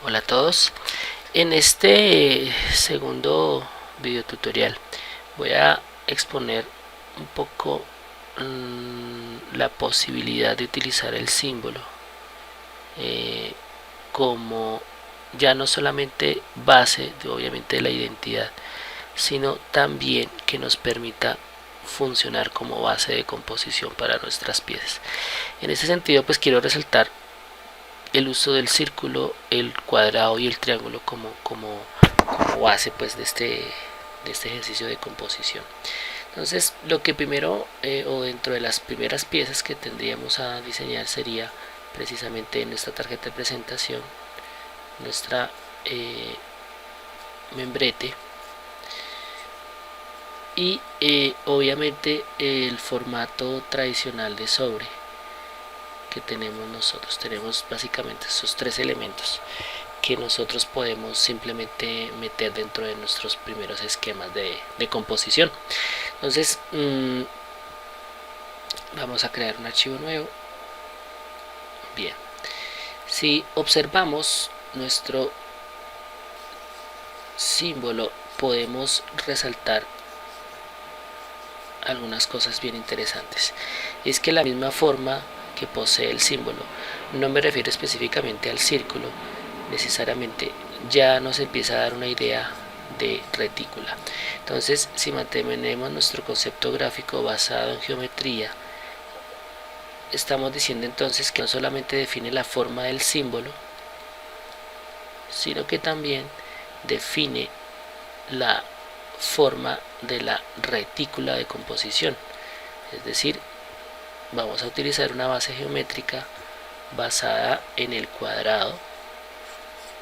Hola a todos. En este segundo video tutorial voy a exponer un poco la posibilidad de utilizar el símbolo eh, como ya no solamente base obviamente de la identidad, sino también que nos permita funcionar como base de composición para nuestras piezas. En este sentido, pues quiero resaltar el uso del círculo, el cuadrado y el triángulo como base pues de este ejercicio de composición. Entonces lo que primero o dentro de las primeras piezas que tendríamos a diseñar sería precisamente nuestra tarjeta de presentación, nuestra membrete y obviamente el formato tradicional de sobre que tenemos nosotros. Tenemos básicamente esos tres elementos que nosotros podemos simplemente meter dentro de nuestros primeros esquemas de composición. Entonces vamos a crear un archivo nuevo. Bien, si observamos nuestro símbolo podemos resaltar algunas cosas bien interesantes. Es que la misma forma que posee el símbolo, no me refiero específicamente al círculo, necesariamente ya nos empieza a dar una idea de retícula. Entonces, si mantenemos nuestro concepto gráfico basado en geometría, estamos diciendo entonces que no solamente define la forma del símbolo, sino que también define la forma de la retícula de composición. Es decir, vamos a utilizar una base geométrica basada en el cuadrado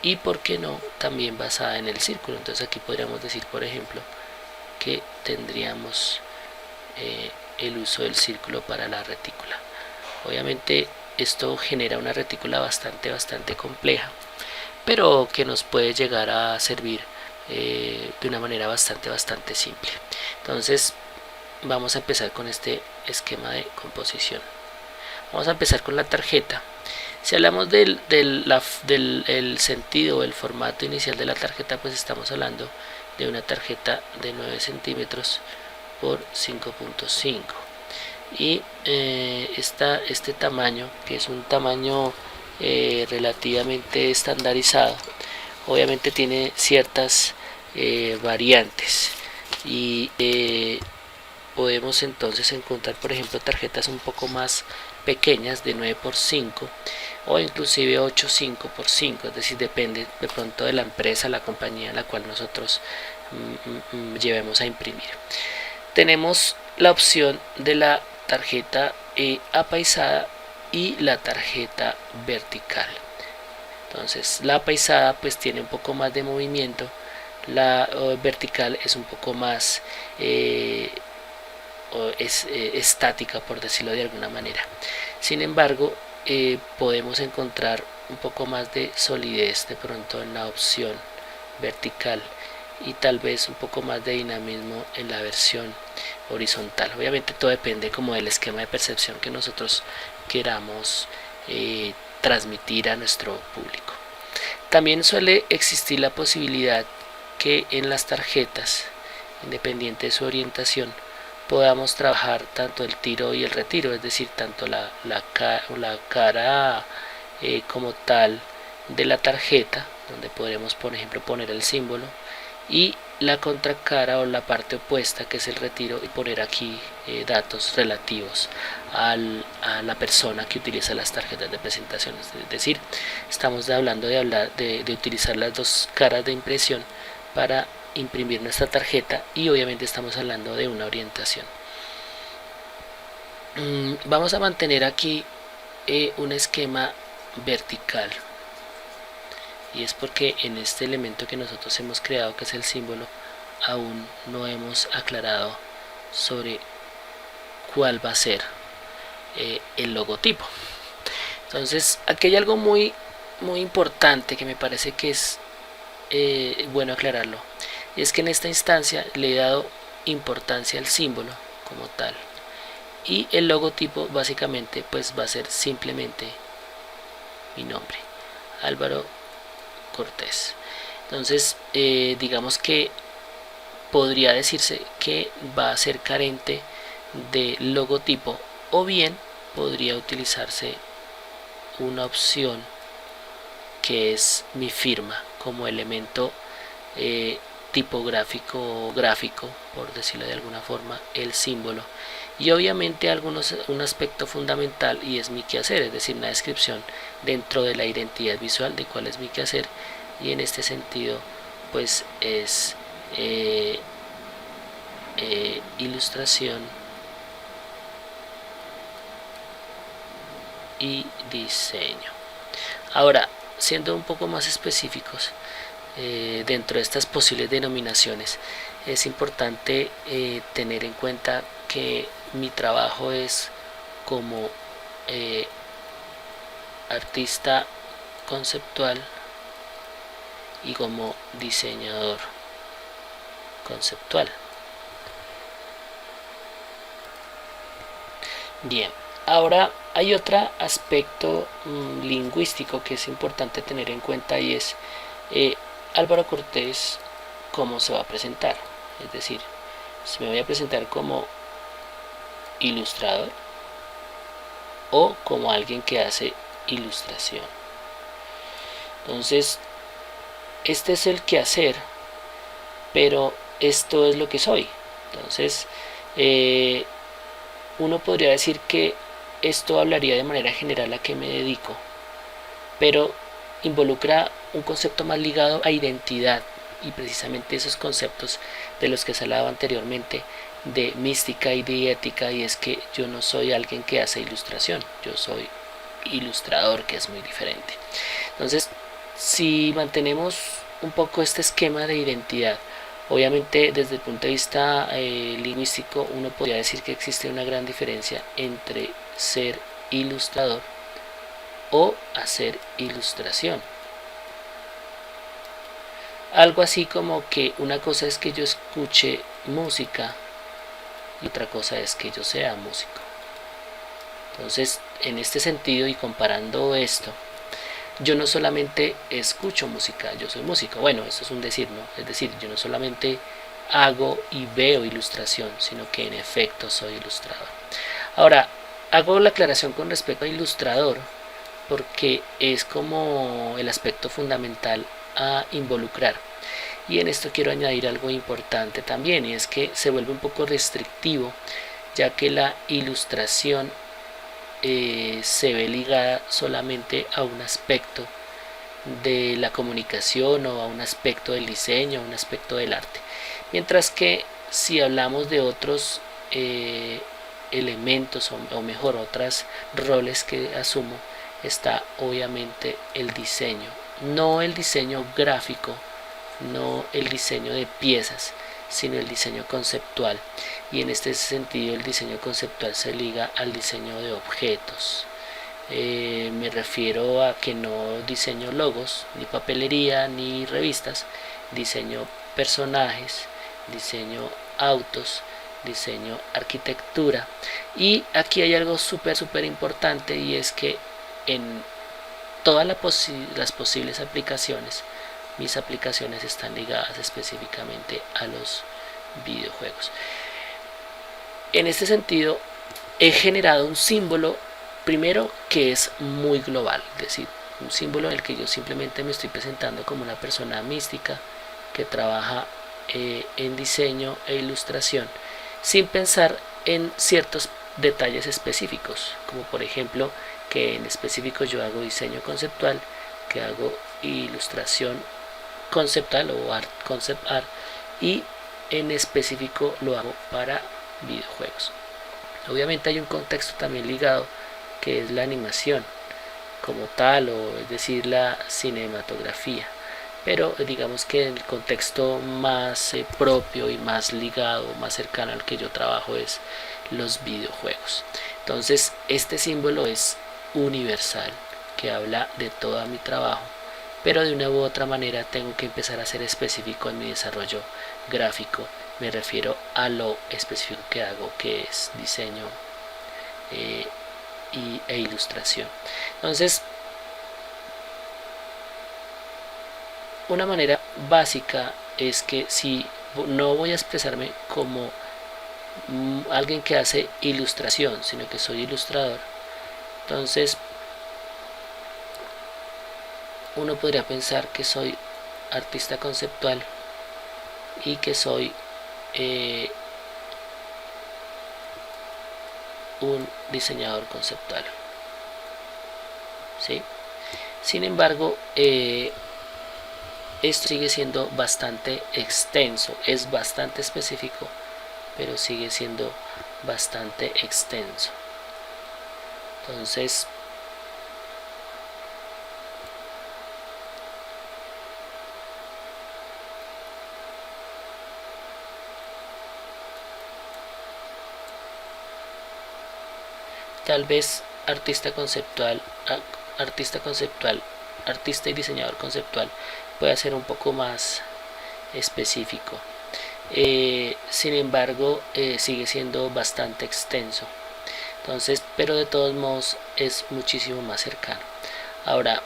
y, por qué no, también basada en el círculo. Entonces aquí podríamos decir, por ejemplo, que tendríamos el uso del círculo para la retícula. Obviamente esto genera una retícula bastante compleja, pero que nos puede llegar a servir de una manera bastante simple. Entonces vamos a empezar con este esquema de composición. Vamos a empezar con la tarjeta. Si hablamos del sentido o el formato inicial de la tarjeta, pues estamos hablando de una tarjeta de 9 centímetros por 5.5 y este tamaño, que es un tamaño relativamente estandarizado, obviamente tiene ciertas variantes y podemos entonces encontrar, por ejemplo, tarjetas un poco más pequeñas de 9 por 5 o inclusive 8 5 por 5, es decir, depende de pronto de la empresa, la compañía a la cual nosotros llevemos a imprimir. Tenemos la opción de la tarjeta apaisada y la tarjeta vertical. Entonces la apaisada pues tiene un poco más de movimiento, la vertical es un poco más estática, por decirlo de alguna manera. Sin embargo, podemos encontrar un poco más de solidez de pronto en la opción vertical y tal vez un poco más de dinamismo en la versión horizontal. Obviamente todo depende como del esquema de percepción que nosotros queramos transmitir a nuestro público. También suele existir la posibilidad que en las tarjetas, independiente de su orientación, podamos trabajar tanto el tiro y el retiro, es decir, tanto la cara como tal de la tarjeta, donde podremos por ejemplo poner el símbolo, y la contracara o la parte opuesta, que es el retiro, y poner aquí datos relativos a la persona que utiliza las tarjetas de presentación. Es decir, estamos hablando de utilizar las dos caras de impresión para imprimir nuestra tarjeta y obviamente estamos hablando de una orientación. Vamos a mantener aquí un esquema vertical, y es porque en este elemento que nosotros hemos creado, que es el símbolo, aún no hemos aclarado sobre cuál va a ser el logotipo. Entonces aquí hay algo muy importante que me parece que es bueno aclararlo, y es que en esta instancia le he dado importancia al símbolo como tal, y el logotipo básicamente pues va a ser simplemente mi nombre, Álvaro Cortés. Entonces digamos que podría decirse que va a ser carente de logotipo, o bien podría utilizarse una opción que es mi firma como elemento tipográfico, gráfico, por decirlo de alguna forma, el símbolo. Y obviamente un aspecto fundamental, y es mi quehacer, es decir, una descripción dentro de la identidad visual de cuál es mi quehacer. Y en este sentido pues es ilustración y diseño. Ahora, siendo un poco más específicos, dentro de estas posibles denominaciones, es importante tener en cuenta que mi trabajo es como artista conceptual y como diseñador conceptual. Bien, ahora hay otro aspecto lingüístico que es importante tener en cuenta, y es Álvaro Cortés cómo se va a presentar. Es decir, si me voy a presentar como ilustrador o como alguien que hace ilustración. Entonces, este es el quehacer, pero esto es lo que soy. Entonces, uno podría decir que esto hablaría de manera general a qué me dedico, pero involucra un concepto más ligado a identidad, y precisamente esos conceptos de los que se hablaba anteriormente, de mística y de ética, y es que yo no soy alguien que hace ilustración, yo soy ilustrador, que es muy diferente. Entonces, si mantenemos un poco este esquema de identidad, obviamente desde el punto de vista lingüístico, uno podría decir que existe una gran diferencia entre ser ilustrador o hacer ilustración. Algo así como que una cosa es que yo escuche música y otra cosa es que yo sea músico. Entonces, en este sentido y comparando esto, yo no solamente escucho música, yo soy músico. Bueno, eso es un decir, ¿no? Es decir, yo no solamente hago y veo ilustración, sino que en efecto soy ilustrador. Ahora, hago la aclaración con respecto a ilustrador porque es como el aspecto fundamental a involucrar. Y en esto quiero añadir algo importante también, y es que se vuelve un poco restrictivo, ya que la ilustración se ve ligada solamente a un aspecto de la comunicación o a un aspecto del diseño, a un aspecto del arte. Mientras que si hablamos de otros elementos o mejor otros roles que asumo, está obviamente el diseño, no el diseño gráfico, no el diseño de piezas, sino el diseño conceptual. Y en este sentido el diseño conceptual se liga al diseño de objetos. Me refiero a que no diseño logos, ni papelería, ni revistas, diseño personajes, diseño autos, diseño arquitectura. Y aquí hay algo súper importante, y es que en todas las posibles aplicaciones, mis aplicaciones están ligadas específicamente a los videojuegos. En este sentido, he generado un símbolo primero que es muy global, es decir, un símbolo en el que yo simplemente me estoy presentando como una persona mística que trabaja en diseño e ilustración, sin pensar en ciertos detalles específicos, como por ejemplo que en específico yo hago diseño conceptual, que hago ilustración conceptual o concept art, y en específico lo hago para videojuegos. Obviamente hay un contexto también ligado, que es la animación como tal, o es decir, la cinematografía, pero digamos que el contexto más propio y más ligado, más cercano al que yo trabajo, es los videojuegos. Entonces este símbolo es universal, que habla de todo mi trabajo, pero de una u otra manera tengo que empezar a ser específico en mi desarrollo gráfico. Me refiero a lo específico que hago, que es diseño e ilustración. Entonces, una manera básica es que si no voy a expresarme como alguien que hace ilustración, sino que soy ilustrador, entonces uno podría pensar que soy artista conceptual y que soy un diseñador conceptual, ¿sí? Sin embargo, esto sigue siendo bastante extenso, es bastante específico, pero sigue siendo bastante extenso. Entonces, tal vez artista conceptual, artista y diseñador conceptual puede ser un poco más específico. Sin embargo, sigue siendo bastante extenso. Entonces, pero de todos modos es muchísimo más cercano. Ahora,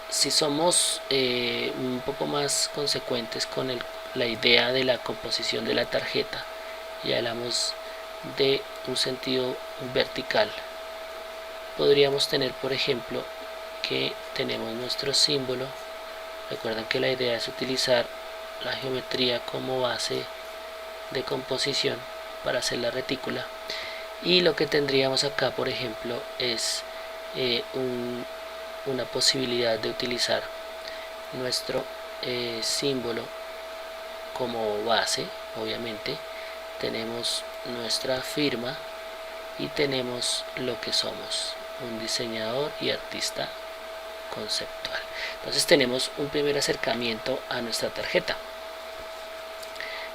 si somos un poco más consecuentes con la idea de la composición de la tarjeta y hablamos de un sentido vertical, podríamos tener, por ejemplo, que tenemos nuestro símbolo. Recuerden que la idea es utilizar la geometría como base de composición para hacer la retícula, y lo que tendríamos acá, por ejemplo, es una posibilidad de utilizar nuestro símbolo como base. Obviamente tenemos nuestra firma y tenemos lo que somos, un diseñador y artista conceptual. Entonces tenemos un primer acercamiento a nuestra tarjeta.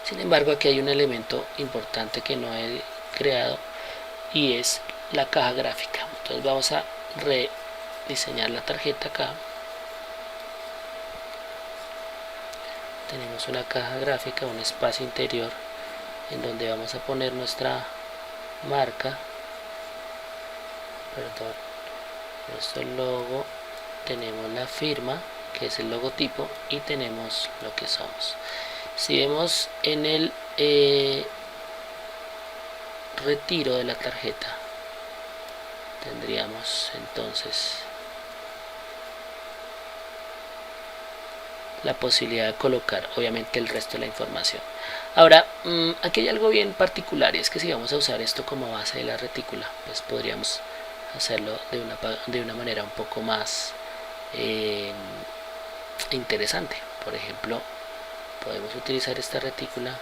Sin embargo, aquí hay un elemento importante que no he creado y es la caja gráfica. Entonces vamos a rediseñar la tarjeta acá. Tenemos una caja gráfica, un espacio interior en donde vamos a poner nuestra marca, nuestro logo, tenemos la firma que es el logotipo y tenemos lo que somos. Si vemos en el retiro de la tarjeta, tendríamos entonces la posibilidad de colocar obviamente el resto de la información. Ahora, aquí hay algo bien particular, y es que si vamos a usar esto como base de la retícula, pues podríamos hacerlo de una manera un poco más interesante. Por ejemplo, podemos utilizar esta retícula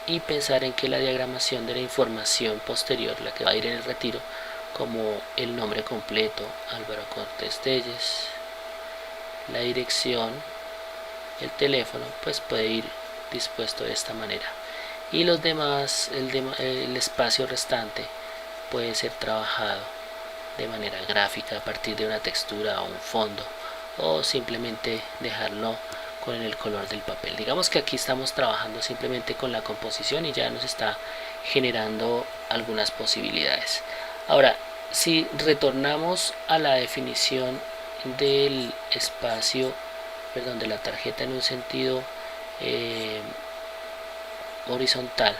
y pensar en que la diagramación de la información posterior, la que va a ir en el retiro, como el nombre completo, Álvaro Cortés Telles, la dirección, el teléfono, pues puede ir dispuesto de esta manera, y los demás, el espacio restante puede ser trabajado de manera gráfica a partir de una textura o un fondo, o simplemente dejarlo con el color del papel. Digamos que aquí estamos trabajando simplemente con la composición y ya nos está generando algunas posibilidades. Ahora, si retornamos a la definición del espacio, de la tarjeta en un sentido horizontal,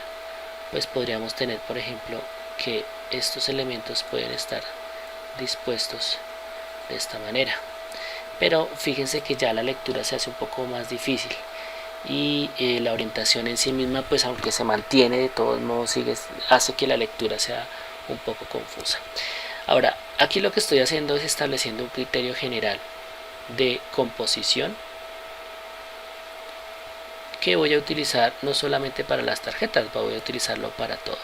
pues podríamos tener, por ejemplo, que estos elementos pueden estar dispuestos de esta manera. Pero fíjense que ya la lectura se hace un poco más difícil y la orientación en sí misma, pues aunque se mantiene, de todos modos hace que la lectura sea un poco confusa. Ahora, aquí lo que estoy haciendo es estableciendo un criterio general de composición que voy a utilizar no solamente para las tarjetas, voy a utilizarlo para todo.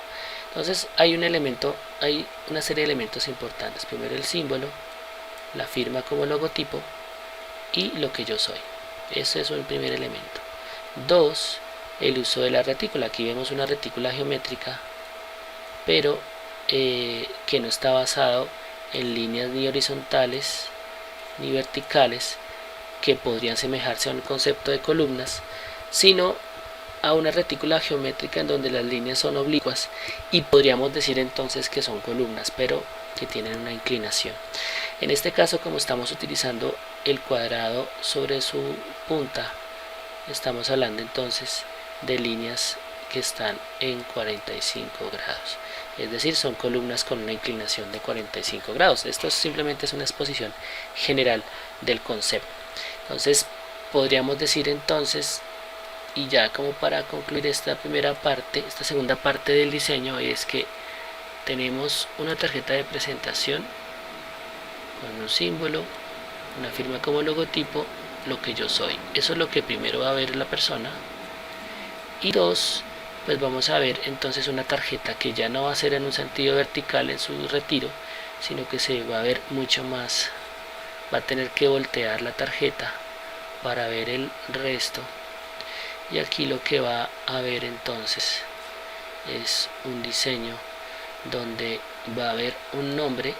Entonces hay una serie de elementos importantes. Primero el símbolo, la firma como logotipo y lo que yo soy. Ese es el primer elemento. 2, el uso de la retícula. Aquí vemos una retícula geométrica, pero que no está basado en líneas ni horizontales ni verticales que podrían asemejarse a un concepto de columnas, sino a una retícula geométrica en donde las líneas son oblicuas y podríamos decir entonces que son columnas, pero que tienen una inclinación. En este caso, como estamos utilizando el cuadrado sobre su punta, estamos hablando entonces de líneas que están en 45 grados, es decir, son columnas con una inclinación de 45 grados. Esto simplemente es una exposición general del concepto. Entonces podríamos decir entonces, y ya como para concluir esta primera parte, esta segunda parte del diseño, es que tenemos una tarjeta de presentación con un símbolo, una firma como logotipo, lo que yo soy. Eso es lo que primero va a ver la persona. Y dos, pues vamos a ver entonces una tarjeta que ya no va a ser en un sentido vertical en su retiro, sino que se va a ver mucho más, va a tener que voltear la tarjeta para ver el resto. Y aquí lo que va a ver entonces es un diseño donde va a haber un nombre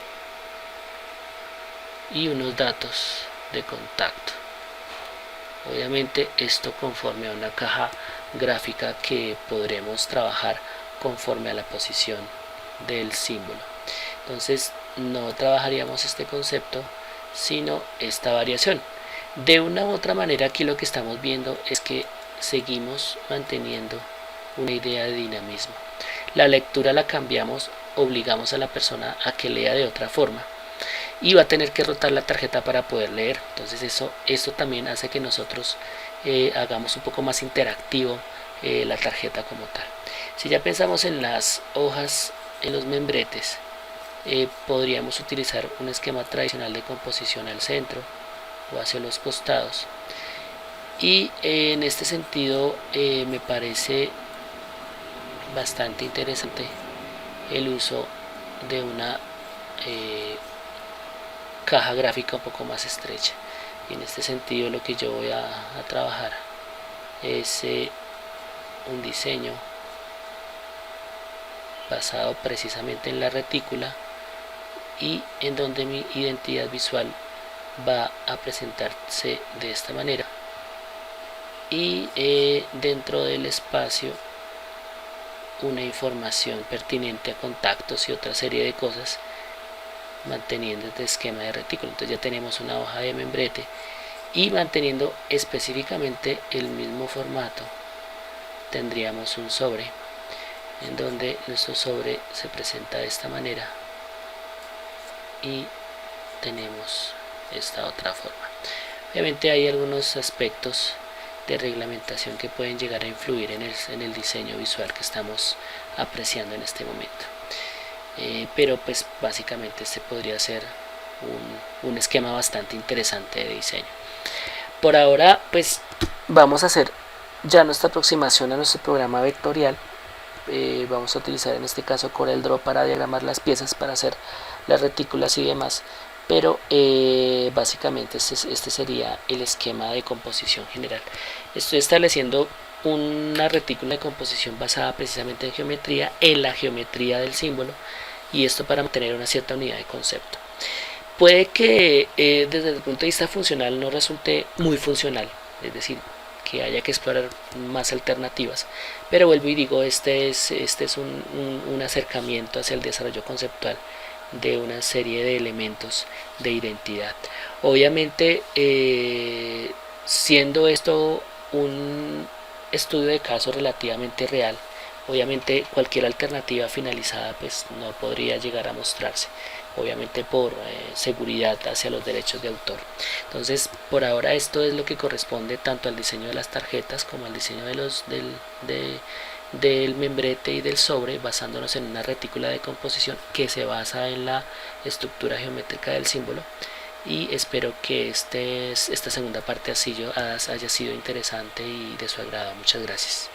y unos datos de contacto. Obviamente esto conforme a una caja gráfica que podremos trabajar conforme a la posición del símbolo. Entonces no trabajaríamos este concepto sino esta variación. De una u otra manera, aquí lo que estamos viendo es que seguimos manteniendo una idea de dinamismo. La lectura la cambiamos, obligamos a la persona a que lea de otra forma y va a tener que rotar la tarjeta para poder leer. Entonces esto también hace que nosotros hagamos un poco más interactivo la tarjeta como tal. Si ya pensamos en las hojas, en los membretes, podríamos utilizar un esquema tradicional de composición al centro o hacia los costados, y en este sentido me parece bastante interesante el uso de una caja gráfica un poco más estrecha. Y en este sentido lo que yo voy a trabajar es un diseño basado precisamente en la retícula y en donde mi identidad visual va a presentarse de esta manera, y dentro del espacio una información pertinente a contactos y otra serie de cosas, manteniendo este esquema de retículo. Entonces ya tenemos una hoja de membrete y manteniendo específicamente el mismo formato tendríamos un sobre, en donde nuestro sobre se presenta de esta manera y tenemos esta otra forma. Obviamente hay algunos aspectos de reglamentación que pueden llegar a influir en el diseño visual que estamos apreciando en este momento, pero pues básicamente este podría ser un esquema bastante interesante de diseño. Por ahora pues vamos a hacer ya nuestra aproximación a nuestro programa vectorial. Vamos a utilizar en este caso CorelDRAW para diagramar las piezas, para hacer las retículas y demás, pero básicamente este sería el esquema de composición general. Estoy estableciendo una retícula de composición basada precisamente en la geometría del símbolo, y esto para mantener una cierta unidad de concepto. Puede que desde el punto de vista funcional no resulte muy funcional, es decir, que haya que explorar más alternativas, pero vuelvo y digo, este es un acercamiento hacia el desarrollo conceptual de una serie de elementos de identidad. Obviamente siendo esto un estudio de caso relativamente real, obviamente cualquier alternativa finalizada pues no podría llegar a mostrarse, obviamente por seguridad hacia los derechos de autor. Entonces por ahora esto es lo que corresponde tanto al diseño de las tarjetas como al diseño del membrete y del sobre, basándonos en una retícula de composición que se basa en la estructura geométrica del símbolo. Y espero que esta segunda parte haya sido interesante y de su agrado. Muchas gracias.